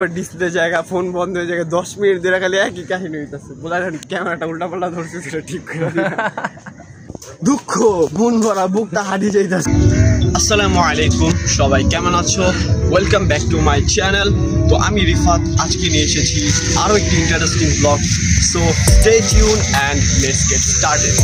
Display জায়গা phone বন্ধ হয়ে যায় 10 মিনিট ধরে খালি একই কাহিনী হইতাছে বলার ক্যামেরাটা উল্টা পাল্টা ধরছে সেটা ঠিক করে দুঃখ মন ভরা বুকটা হারিয়ে যাইতাছে। আসসালামু আলাইকুম, সবাই কেমন আছো? Welcome back to my channel. তো আমি রিফাত আজকে নিয়ে এসেছি আরো একটি interesting blog. So stay tune and let's get started.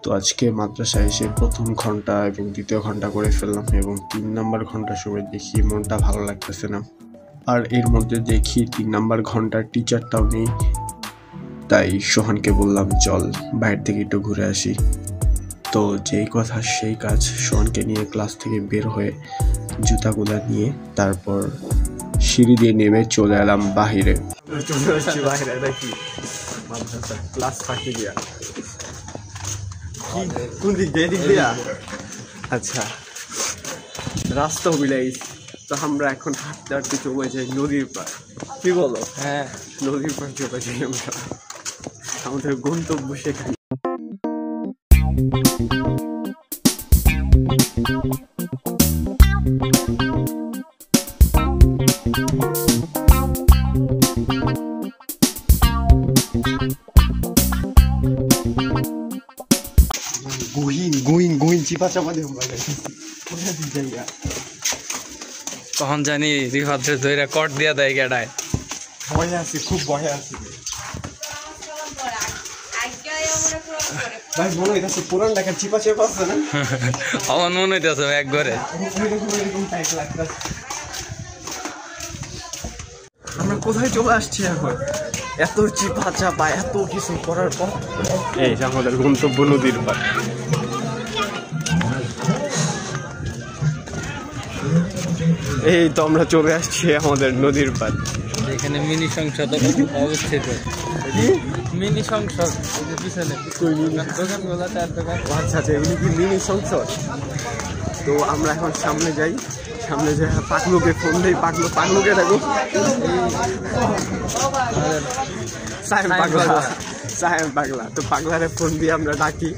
তো আজকে মাদ্রাসায় এসে প্রথম ঘন্টা এবং দ্বিতীয় ঘন্টা করে ফেললাম এবং 3 নাম্বার ঘন্টার সময় দেখি মনটা ভালো লাগতেছে না। আর এর মধ্যে দেখি 3 নাম্বার ঘন্টার টিচারটাও নেই। তাই সোহানকে বললাম চল বাইরে থেকে একটু ঘুরে আসি। তো যেই কথা সেই কাজ, সোহানকে নিয়ে ক্লাস থেকে বের হয়ে জুতাগুলা নিয়ে তারপর সিঁড়ি দিয়ে নেমে চলে এলাম বাহিরে। ক্লাস ফাঁকি দিয়া কোন দিক দিয়ে? দিক দিয়া? আচ্ছা, রাস্তা মিলাই। তো আমরা এখন হাঁটতে হাঁটতে চলে যাই নদীর পার। কি বলো? হ্যাঁ, নদীর পার চলে যাই আমরা, আমাদের গন্তব্য সেখানে। তখন জানি রিফাতের দইরা কট দিয়া দেয় গেডায়। ভয় আছি, খুব ভয় আছি ভাই। মনে হইতেছে পুরান ঢাকার চিপা চেপা আছে না? আমার মনে হইতেছে এক ঘরে। আমরা কোথায় চলে আসছি এখন? এত চিপা চাপা এত কিছু করার পর এই যে আমাদের গন্তব্য নদীর পার। এই তো আমরা চলে আসছি আমাদের নদীর পার। এখানে মিনি সংসদ অবস্থিত। মিনি সংসদ পিছনে দোকানগুলো, চার দোকান। আচ্ছা আচ্ছা, এগুলি কি মিনি সংসদ? তো আমরা এখন সামনে যাই, সামনে যাই পাগলুকে ফোন দিই। পাগলুকে দেখো, সাহেব পাগলা। তো পাগলারে ফোন দিয়ে আমরা ডাকি,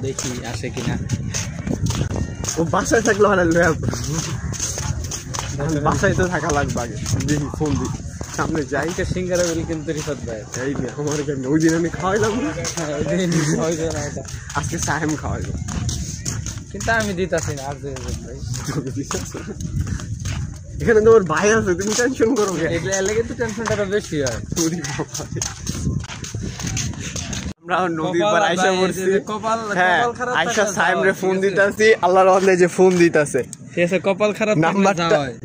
দেখি আসে কিনা। ও বাসায় থাকলে মানে বাসায় তো থাকা লাগবে আগে। দেখি ফোন দিই, সামনে যাই। সিঙ্গারা বলি কিন্তু রিফাত ভাই এই আমার এখানে ওই দিন আমি খাওয়াইলাম, আজকে সাহেব খাওয়াইলাম কিন্তু আমি দিতাছি না। আর এখানে তোমার ভাই আছে, তুমি টেনশন করো। এলে কিন্তু টেনশনটা বেশি হয়। আমরা নদীর পার আইসা পড়ছি। হ্যাঁ, আইসা সাহেবরে ফোন দিতাছি, আল্লাহর রহমতে যে ফোন দিতাছে। ঠিক আছে, কপাল খারাপ।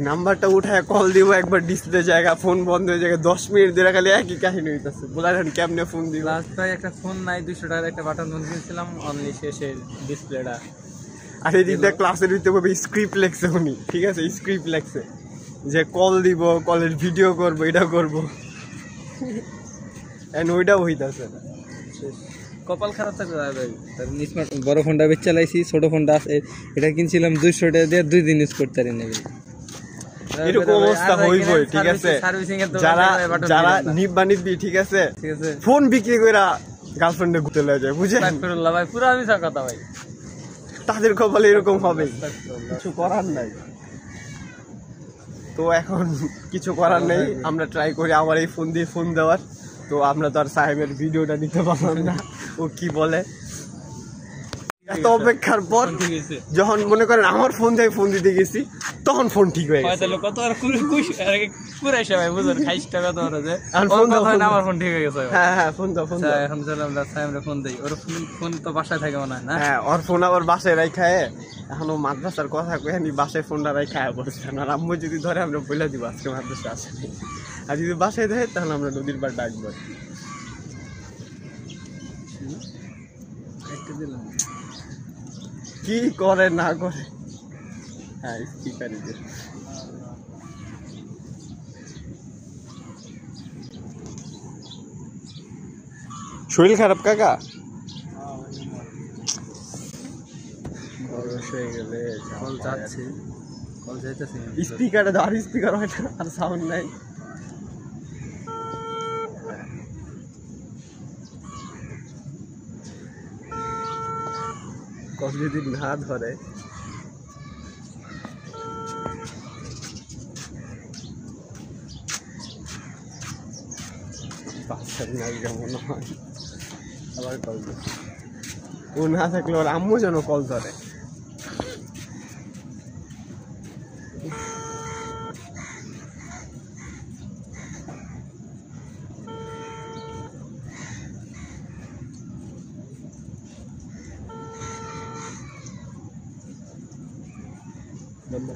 নাম্বারটা উঠায় কল দিব, একবার ডিসপ্লে জায়গা ফোন বন্ধ হয়ে যায় 10 মিনিট ধরে খালি একই কাহিনী হইতাছে বলার কেমনে ফোন দিব। রাস্তায় একটা ফোন নাই, 200 টাকার একটা বাটন ফোন কিনছিলাম, অনলি শেষে ডিসপ্লেটা। আর এই দিকটা ক্লাসের ভিতরে স্ক্রিপ্ট লেখছে উনি, ঠিক আছে, স্ক্রিপ্ট লেখছে যে কল দিব, কলের ভিডিও করবো, এটা করবো, ওইটাও হইতাছে না। কপাল খারাপ থাকবে। বড় ফোনটা বেচ চালাইছি, ছোট ফোনটা আছে, এটা কিনছিলাম 200 টাকা দিয়ে, 2 দিন ইউজ করতে পারি না। এরকম অবস্থা হইবই, ঠিক আছে। যারা নিব্বানিবি, ঠিক আছে, ফোন বিক্রি করে গার্লফ্রেন্ডে ঘুরতে লয়ে যায়, বুঝে ভাই, পুরো আমি কথা ভাই, তাদের কপালে এরকম হবে, কিছু করার নাই। তো এখন কিছু করার নেই, আমরা ট্রাই করি আবার এই ফোন দিয়ে ফোন দেওয়ার। তো আমরা তো আর সাহেবের ভিডিওটা নিতে পারলাম না, ও কি বলে। এত অপেক্ষার পর যখন মনে করেন আমার ফোন থেকে ফোন দিতে গেছি, তখন ফোন ঠিক হয়ে গেছে। হ্যাঁ, ফোন দাও। এখন ফোন দিই, ওর ফোন তো বাসায় থাকে মনে হয় না। হ্যাঁ, ওর ফোন আবার বাসায় রাখায়, এখন ও মাদ্রাসার কথা কয়ে বাসায় ফোনটা রাখায় বসছে। আর আম্মু যদি ধরে আমরা বলে দিব আজকে মাদ্রাসা আসেনি, আর যদি বাসায় দেয় তাহলে আমরা নদীর পার ডাকবো। কি করে না করে। হ্যাঁ, স্পিকারে শরীর খারাপ কাকা? বয়স হয়ে গেলে কল যাচ্ছে, কল যাইতেছে, স্পিকারে দাঁড় স্পিকার হয় না, আর সাউন্ড নাই। কল যদি না ধরে বাচ্চার নায়িকা মনে হয় আবার কল ধরে। ও না থাকলে ওর আম্মু যেন কল ধরে।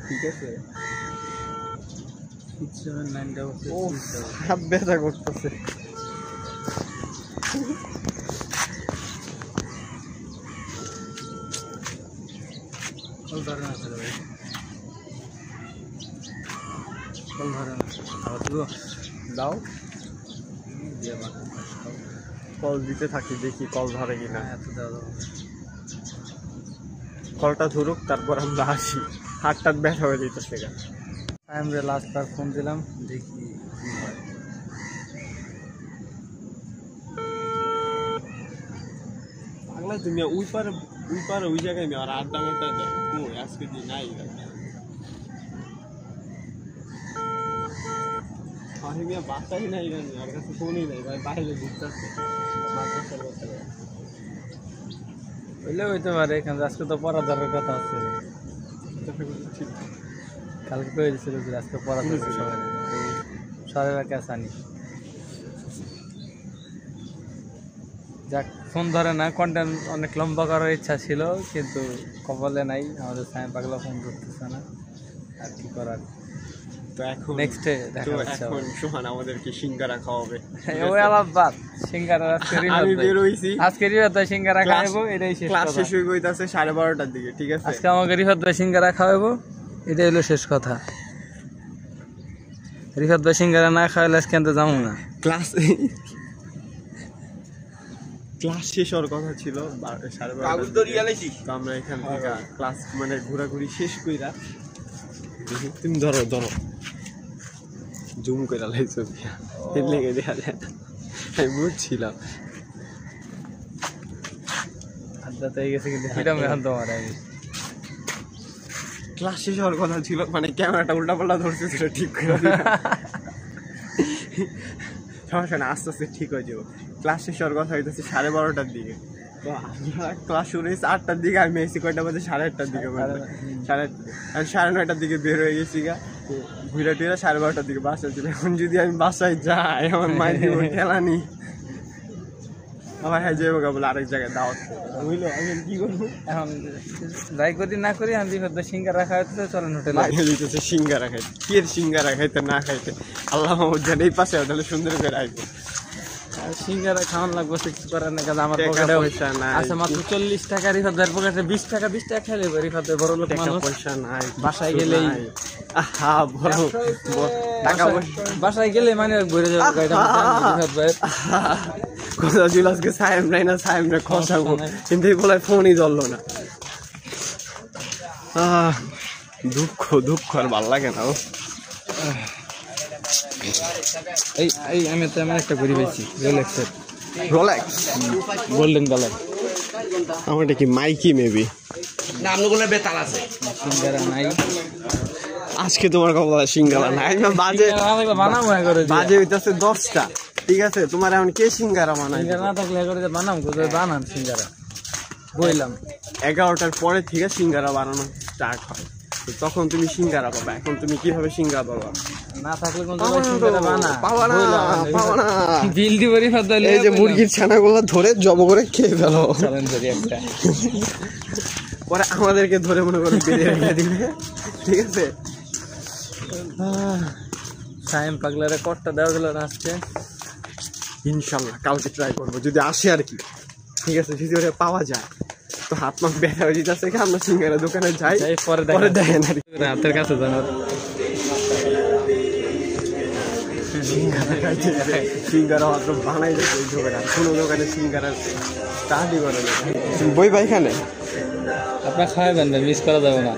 ঠিক আছে, ব্যথা করতেছে। দাও, কল দিতে থাকি, দেখি কল ধরে কিনা। কলটা ধরুক, তারপর আমরা আসি। হাতটা ব্যথা হয়ে দিতেছে। আমরা লাস্ট বার ফোন দিলাম, দেখি পাগলা তুমি ওই পারে ওই জায়গায় নেই। আর আড্ডা মারটা দেখো আজকে দিন নাই। বাসাই নাই, আর কাছে ফোনই নাই ভাই, বাইরে ঘুরতেছে। হইলে হইতে পারে, কিন্তু আজকে তো পড়া যাওয়ার কথা আছে। কালকে কয়ে দিচ্ছিল যে আজকে পড়া যাবে সবাই, সবাই কাছে আনি। যাক, ফোন ধরে না। কন্টেন্ট অনেক লম্বা করার ইচ্ছা ছিল, কিন্তু কপালে নাই। আমাদের সাইম পাগলা ফোন করতেছে না, আর কি করার। তো এখন নেক্সট ডে দেখা হচ্ছে। এখন সোহান আমাদেরকে সিঙ্গারা খাওয়াবে। ওই আলাপ বাদ, সিঙ্গারা আমি বের হইছি আজকে রিফাত ভাই সিঙ্গারা খাওয়াবো, এটাই শেষ ক্লাস কথা। শেষ হয়ে গইতাছে 12:30টার দিকে, ঠিক আছে? আজকে আমাকে রিফাত ভাই সিঙ্গারা খাওয়াবো, এটাই হলো শেষ কথা। রিফাত ভাই সিঙ্গারা না খাওয়ালে আজকে আনতে যাবো না। ক্লাস শেষ হওয়ার কথা ছিল 12:30। তো আমরা এখান থেকে ক্লাস মানে ঘোরাঘুরি শেষ কইরা দেখি। তুমি ধরো জুম করে লাইছো, লেগে দেখা যায়। আমি বুঝছিলাম আড্ডাতে গেছে, কিন্তু ফ্রিডম এখন তোমার। আমি ক্লাস শেষ হওয়ার কথা ছিল, মানে ক্যামেরাটা উল্টা পাল্টা ধরছে, সেটা ঠিক করে সমস্যা না, আস্তে আস্তে ঠিক হয়ে যাবো। ক্লাস শেষ হওয়ার কথা হইতেছে 12:30টার দিকে। তো আমরা ক্লাস শুরু হয়েছে 8টার দিকে, আমি এসি কয়টা বাজে 8:30টার দিকে, 9:30টার দিকে বের হয়ে গেছি গা। ঘুরে টুরে 12:30টার দিকে বাসায় ছিল। এখন যদি আমি বাসায় যাই, আমার মায়ের দিব খেলানি, আমার হ্যাঁ যাবো গা বলে আরেক জায়গায় দাওয়াত বুঝলো। আমি কি করবো এখন, যাই করি না করি, আমি রিফাত ভাই সিঙ্গারা খাওয়াতে চলেন হোটেলে। বাইরে দিতেছে সিঙ্গারা খাইতে। কি এর সিঙ্গারা খাইতে না খাইতে আল্লাহ জানে। এই পাশে তাহলে সুন্দর করে আসবো। সিঙ্গারা খাওয়ান লাগবে, কিছু করার না। কারণ আমার টাকা পকেটে পয়সা নাই। আচ্ছা, মাত্র 40 টাকা। রিফাত ভাইয়ের পকেটে 20 টাকা খাইলে রিফাত ভাই বড় লোক মানুষ। পয়সা নাই, বাসায় গেলেই টাকা পয়সা বাসায় গেলে মানে ঘুরে যাবো গাড়িটা। রিফাত ভাইয়ের কথা ছিল আজকে সাহেব নাই না, সাহেব না খসাবো, কিন্তু এই বলে ফোনই ধরলো না। দুঃখ আর ভাল লাগে না। এই আমি তেমন একটা ঘুরি পেয়েছি, রোলেক্সের, রোলেক্স গোল্ডেন কালার। আমারটা কি মাইকি মেবি সিঙ্গারা নাই আজকে। তোমার কথা সিঙ্গারা নাই, বাজে হইতেছে 10টা, ঠিক আছে? তোমার এখন কে সিঙ্গারা বানাই? সিঙ্গারা না থাকলে বানাম, বানান সিঙ্গারা বইলাম। 11টার পরে থেকে সিঙ্গারা বানানো স্টার্ট হয়, তখন তুমি সিঙ্গারা পাবা। এখন তুমি কিভাবে সিঙ্গারা পাবা? না থাকলে কোন সিঙ্গারা পাবা না। বিল দিব রিফাত ভাই। এই যে মুরগির ছানাগুলো ধরে জব করে খেয়ে ফেলো, একটা পরে আমাদেরকে ধরে মনে করে বেরিয়ে রেখে দিবে, ঠিক আছে? সাইম পাগলারে কটটা দেওয়া গেল না আজকে। ইনশাল্লাহ কালকে ট্রাই করবো, যদি আসে আর কি, ঠিক আছে? যদি ওটা পাওয়া যায় তো হাত মাখ ব্যথা হয়ে যেতেছে। আমরা সিঙ্গারা দোকানে যাই, পরে দেখেন আর কি। হাতের কাছে জানার সিঙ্গারা মাত্র বানাই যাচ্ছে ওই দোকানে, কোনো দোকানে সিঙ্গারা স্টার্টই করে না। বই বা এখানে আপনার খাওয়াবেন, মিস করা যাবে না।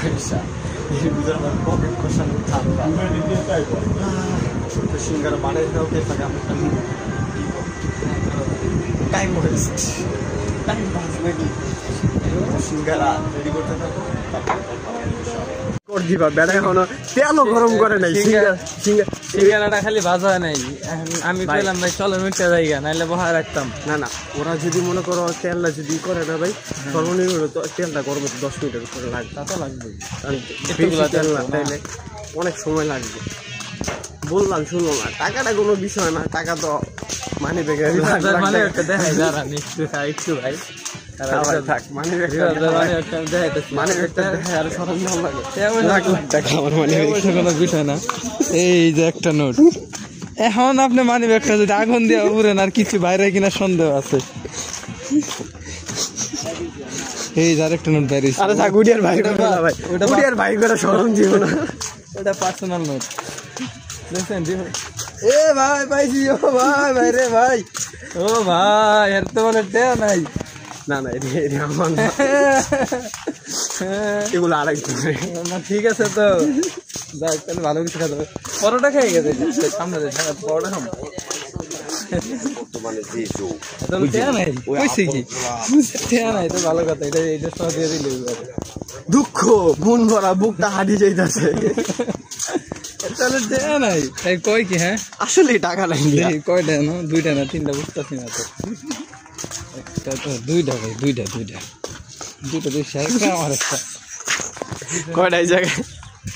পয়সা, এর ভিতরে আমার পকেট কষানো ঠান্ডা। সিঙ্গারা বানাই দাও কে থাকে আমার টাইম হয়েছে, টাইম পাস নাকি সিঙ্গারা রেডি করতে থাকো। দিবা বেড়া এখনো তেলও গরম করে নাই, সিঙ্গারাটা খালি ভাজা হয় নাই। আমি পেলাম ভাই চলো মিটটা জায়গা নাইলে বহা রাখতাম। না না, ওরা যদি মনে করো তেলটা যদি করে না ভাই সর্বনিম্ন তেলটা গরম 10 মিনিটের উপরে লাগবে। তা তো লাগবে, তেল না তাইলে অনেক সময় লাগবে। বললাম শুনলো না, টাকাটা কোনো বিষয় না, টাকা তো মানি ব্যাগে মানে একটা দেখাই দাঁড়া একটু ভাই থাক, মানি ব্যাগটা দেখাই আর সরঞ্জাম লাগে টাকা আমার মানি কোনো বিষয় না। এই যে একটা নোট, এখন আপনি মানি ব্যাগটা যদি আগুন দিয়ে উড়েন আর কিছু বাইরে কিনা সন্দেহ আছে। এই যে আরেকটা নোট বাইরে, আরে থাক উড়িয়ার ভাই করে না ভাই, উড়িয়ার ভাই করে সরম দিব না, ওটা পার্সোনাল নোট। দেখছেন এ ভাই পাইছি, ও ভাই ভাই রে ভাই, ও ভাই এর তো মানে টেয়া নাই। না না আমার এগুলো আরেকজন না, ঠিক আছে তো যাক, তাহলে ভালো কিছু খাতে হবে। পরোটা খেয়ে গেছে সামনে পরোটা খাবো। ভালো কথা, এটা এইটা সহ দিয়ে দিলে দুঃখ মন ভরা বুকটা হারিয়ে যাইতেছে। তাহলে দেয়া নাই তাই কয় কি? হ্যাঁ আসলে টাকা নাই, কয়টা না, 2টা না 3টা বুঝতেছি না তো। একটা তো 2টা ভাই, 2টা 2টা একটা আমার একটা, কয়টা এই জায়গায়?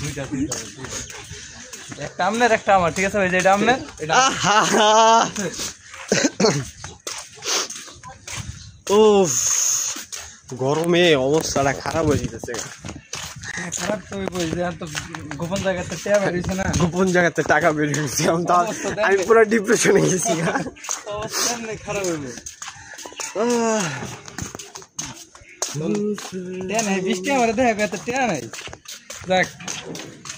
2টা একটা আমনের একটা আমার, ঠিক আছে ভাই, যেটা আমনের এটা। ও গরমে অবস্থাটা খারাপ হয়ে যেতেছে। খারাপ তো তো গোপন জায়গাতে টাকা বেরিয়েছে না, গোপন জায়গাতে টাকা বেরিয়েছে, আমি পুরো ডিপ্রেশনে গেছি। খারাপ হইলো নাই, 20 টাকা আমার দেখা এত টাকা নাই। যাক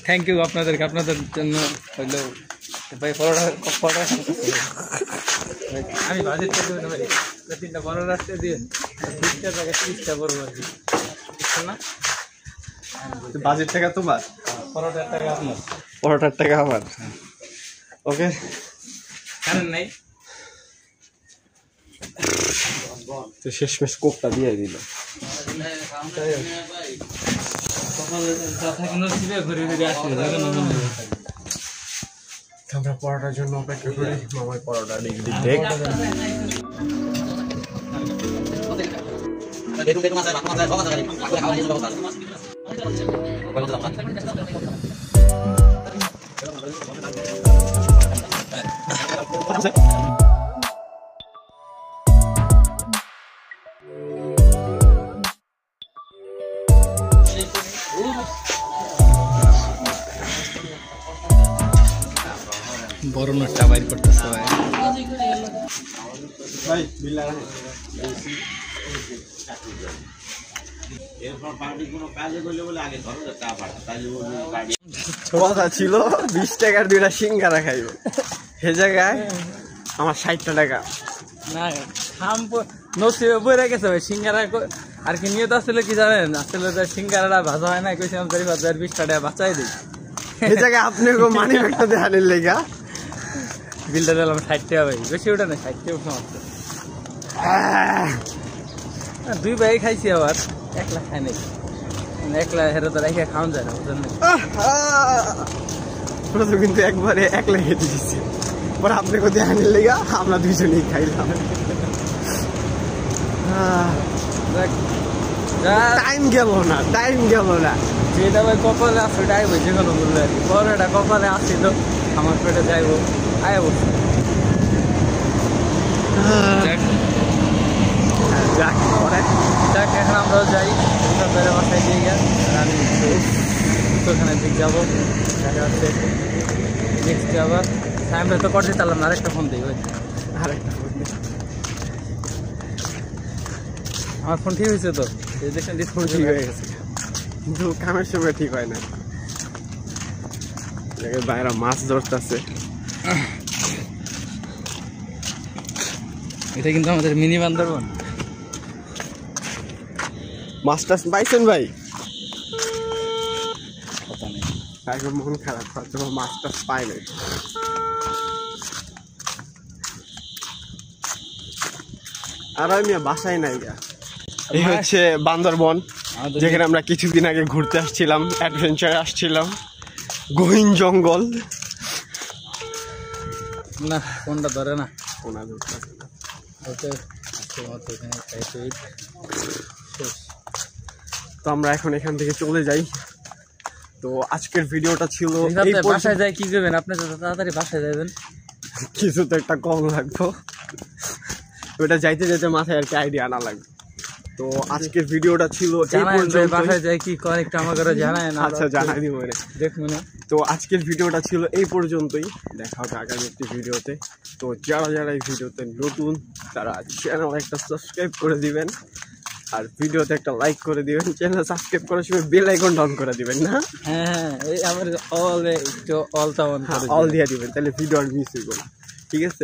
থ্যাংক ইউ আপনাদেরকে, আপনাদের জন্য হইলো ভাই পরোটা আমি বাজেট করে দেবো ভাই, 3টা পরোটা রাখতে দিয়ে 20টা টাকা 30টা করবো আর কি, বুঝছেন না? বাজেট টাকা তোমার, পরোটার টাকা আপনার, পরোটার টাকা আমার। ওকে কারণ নাই তো শেষমেশ কোকটা দিয়ে দিল। আমরা পরোটার জন্য অপেক্ষা করি, মামার পরোটা ডিগ্রি দেখ। বড় নোটটা বাইর করতেছে ভাই, ভাই বিল্লা কথা ছিল 20 টাকার 2টা সিঙ্গারা খাইব, সে জায়গায় আমার 60 টাকা না খাম নসিবে বইরা গেছে ভাই। সিঙ্গারা আর কি নিয়ত আসলে কি জানেন, আসলে সিঙ্গারাটা ভাজা হয় না, কইছিলাম 20 টাকা বাঁচাই দিই, সে জায়গায় আপনি মানি ব্যাগটা দেখানোর লেগা বিলটা দিলাম 60 টাকা ভাই, বেশি ওটা না 60 টাকা মাত্র। 2 ভাই খাইছি, আবার 1 লাখ খাই নাই, 1 লাখ হেরে তো রেখে খাওয়া যায় না, বুঝলেন? প্রথম কিন্তু একবারে 1 লাখ হেঁটে দিচ্ছে, পরে আপনি কোথায় আনার লেগা আমরা দুইজনেই খাইলাম। টাইম গেল না, টাইম গেল না, যেটা ভাই কপালে আছে ওটা আইব, যে কোনো মূল্য আর কি। পরোটা কপালে আসছিল, আমার পেটে যাইব, আয় বসে যাক পরে যাক। এখন আমরাও যাই বাসায় দিয়ে গেল, আমি ওখানে দিক যাবো, দেখা হচ্ছে নেক্সট আবার। টাইমটা তো করতে চালাম না, আরেকটা ফোন দিই ভাই, আরেকটা ফোন দিই। আমার ফোন ঠিক হয়েছে তো, দেখছেন ফোন ঠিক হয়ে গেছে, কিন্তু কামের সময় ঠিক হয় না। বাইরে মাছ ধরতেছে, এটা কিন্তু আমাদের মিনি বান্দরবন। মাছ টাছ পাইছেন ভাই? তাই মন খারাপ, হয়তো মাছটা পাই নাই। আর আমি বাসায় নাই গা। এই হচ্ছে বান্দরবন, যেখানে আমরা কিছুদিন আগে ঘুরতে আসছিলাম, অ্যাডভেঞ্চার আসছিলাম, গহীন জঙ্গল। না কোনটা ধরে না, কোনা ধরতে তো আমরা এখন এখান থেকে চলে যাই। তো আজকের ভিডিওটা ছিল বাসায় যাই কি করবেন আপনি, তো তাড়াতাড়ি বাসায় যাবেন, কিছু তো একটা কম লাগবো, ওটা যাইতে যেতে মাথায় আর কি আইডিয়া আনা লাগবে। তো আজকের ভিডিওটা ছিল বাসায় যাই কি করে একটু আমাকে জানায় না। আচ্ছা জানাই দিব দেখুন। তো আজকের ভিডিওটা ছিল এই পর্যন্তই, দেখা হবে আগামী একটি ভিডিওতে। তো যারা যারা এই ভিডিওতে নতুন তারা চ্যানেল একটা সাবস্ক্রাইব করে দিবেন, আর ভিডিওতে একটা লাইক করে দিবেন। চ্যানেল সাবস্ক্রাইব করার সময় বেল আইকন অন করে দিবেন না? হ্যাঁ এই আমার অল দিয়ে দিবেন, তাহলে ভিডিও আর মিস হইব না, ঠিক আছে।